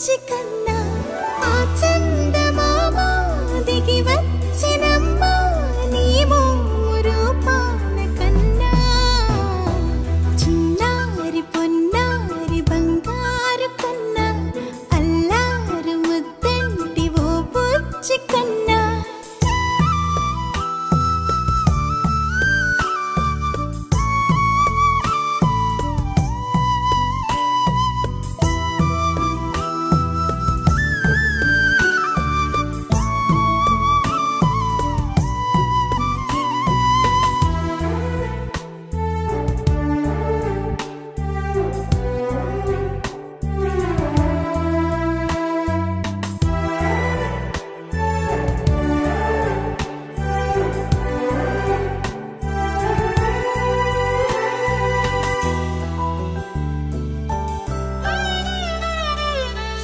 బుజ్జి కన్నా ఆ చందమామ దిగి వచ్చినమ్మా నీ మోము రూపాన కన్నా చిన్నారి పొన్నారి బంగారు కన్నా అల్లారు ముద్దంటి ఓ బుజ్జి కన్నా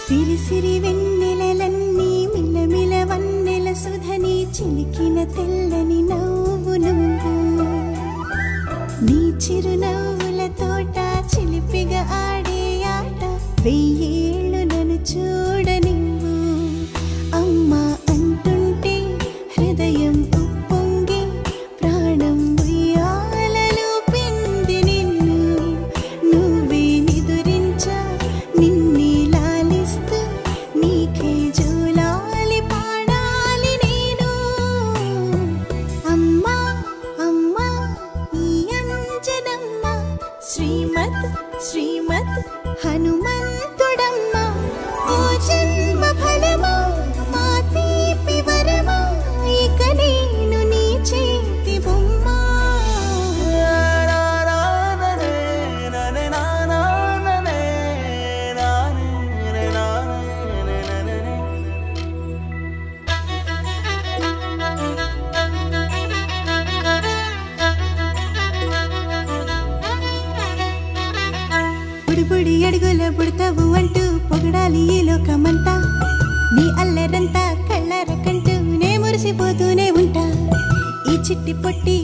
సిరి సిరి వెన్నెలలన్నీ మిలమిల వన్నెల సుధని చిలికిన తెల్లని నవ్వు నువ్వు నీ చిరునవ్వుల తోట చిలిపిగా ఆడే ఆట వెయ్యేళ్ళు నన్ను చూడనివ్వు అమ్మా అంటుంటే హృదయం ఉప్పొంగి ప్రాణం ఉయ్యాలలో పిండి నిన్ను నువ్వే నిదురించా నిన్నే నీకే జోలాలి పాడాలి నేను అమ్మా అమ్మా ఈ అంజనమ్మ శ్రీమత్ శ్రీమత్ హనుమంతుడమ్మ ఓ జన్మ ఫలమా మా తీపి వరమా ఇక నేను నీ చేతి బొమ్మ బుడి అడుగుల బుడతావు అంటూ పొగడాలి ఈ లోకమంతా నీ అల్లరంతా కళ్ళారకంటూ నే మురిసిపోతూనే ఉంటా ఈ చిట్టి పొట్టి